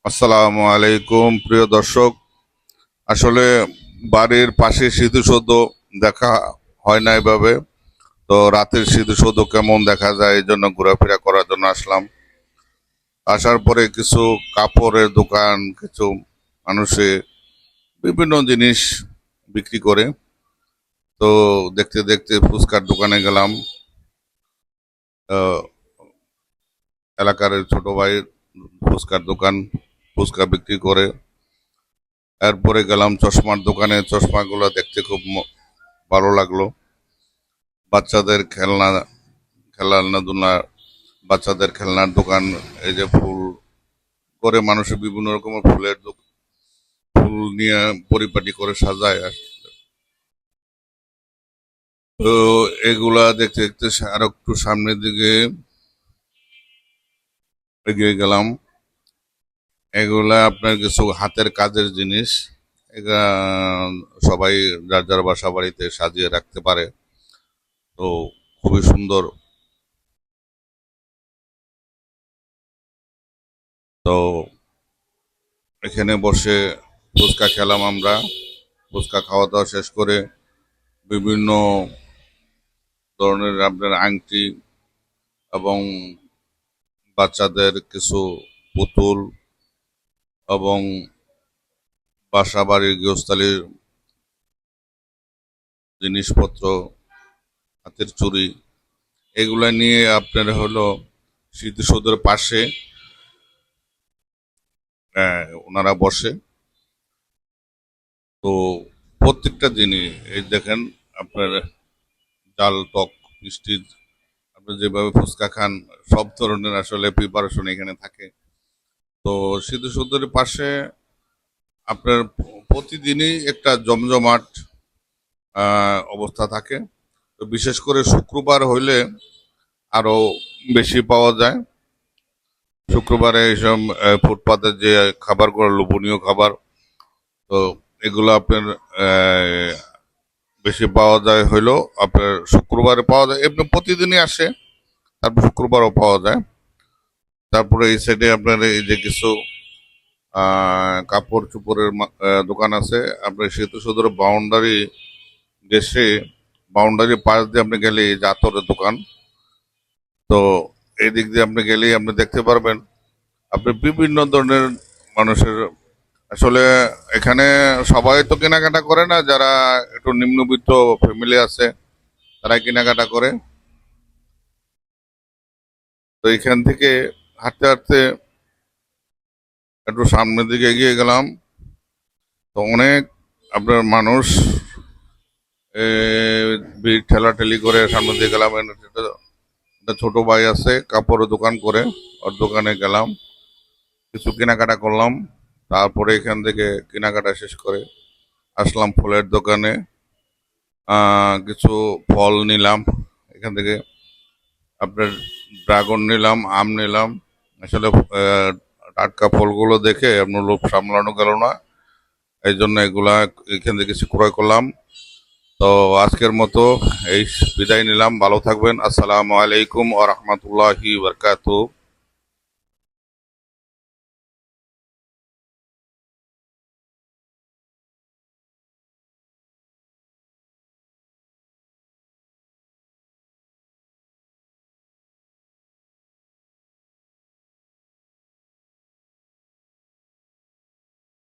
আসসালামু আলাইকুম প্রিয় দর্শক। আসলে বাড়ির পাশে স্মৃতিসৌধ দেখা হয় না এভাবে। তো রাতের স্মৃতিসৌধ কেমন দেখা যায় এই জন্য ঘোরাফেরা করার জন্য আসলাম। আসার পরে কিছু কাপড়ের দোকান, কিছু মানুষে বিভিন্ন জিনিস বিক্রি করে। তো দেখতে দেখতে ফুচকার দোকানে গেলাম। আহ, এলাকার ছোট ভাই ফুচকার দোকান, ফুচকা বিক্রি করে। এরপরে গেলাম চশমার দোকানে, চশমাগুলো দেখতে খুব ভালো লাগলো। বাচ্চাদের খেলনা বাচ্চাদের খেলনার দোকান। এই যে ফুল করে মানুষের বিভিন্ন রকমের ফুল নিয়ে পরিপাটি করে সাজায়। তো এগুলা দেখতে দেখতে আর একটু সামনের দিকে এগিয়ে গেলাম। এগুলা আপনার কিছু হাতের কাজের জিনিস। এগুলা সবাই যার যার বাসা বাড়িতে সাজিয়ে রাখতে পারে। তো খুবই সুন্দর। তো এখানে বসে ফুচকা খেলাম আমরা। ফুচকা খাওয়া দাওয়া শেষ করে বিভিন্ন ধরনের আপনার আংটি এবং বাচ্চাদের কিছু পুতুল এবং বাসা বাড়ির গৃহস্থালির জিনিসপত্র, হাতের চুড়ি, এগুলা নিয়ে আপনার হলো স্মৃতিসৌধের পাশে ওনারা বসে। তো প্রত্যেকটা জিনিস এই দেখেন, আপনার ডাল, টক, মিষ্টি, আপনি যেভাবে ফুচকা খান সব ধরনের আসলে প্রিপারেশন এখানে থাকে। তো স্মৃতিসৌধের পাশে আপনার প্রতিদিনই একটা জমজমাট অবস্থা থাকে। তো বিশেষ করে শুক্রবার হইলে আরো বেশি পাওয়া যায়। শুক্রবারে এইসব ফুটপাতের যে খাবারগুলো লোভনীয় খাবার, তো এগুলো আপনার আহ, বেশি পাওয়া যায় হইলো আপনার শুক্রবারে পাওয়া যায়, এমনি প্রতিদিনই আসে, তারপর শুক্রবারও পাওয়া যায়। তারপরে এই সাইডে আপনার এই যে কিছু কাপড় চোপড়ের দোকান আছে। আপনার সেতু সদর বাউন্ডারি পাশ দিয়ে আপনি গেলে এই যে আতরের দোকান। তো এই দিক দিয়ে আপনি গেলেই আপনি দেখতে পারবেন আপনি বিভিন্ন ধরনের মানুষের। আসলে এখানে সবাই তো কেনাকাটা করে না, যারা একটু নিম্নবিত্ত ফ্যামিলি আছে তারাই কেনাকাটা করে। তো এখান থেকে হাঁটতে হাঁটতে একটু সামনের দিকে এগিয়ে গেলাম। তো অনেক আপনার মানুষ ভিড় ঠেলাঠেলি করে সামনে দিয়ে গেলাম। একটা ছোট ভাই আছে কাপড়ের দোকান করে, ওর দোকানে গেলাম, কিছু কেনাকাটা করলাম। তারপরে এখান থেকে কেনাকাটা শেষ করে আসলাম ফলের দোকানে। কিছু ফল নিলাম এখান থেকে। আপনার ড্রাগন নিলাম, আম নিলাম। আসলে টাটকা ফলগুলো দেখে আপনার লোভ সামলানো গেল না, এই জন্য এগুলা এখান থেকে কিছু ক্রয় করলাম। তো আজকের মতো এই বিদায় নিলাম। ভালো থাকবেন। আসসালামু আলাইকুম ওয়া রাহমাতুল্লাহি ওয়া বারাকাতুহু।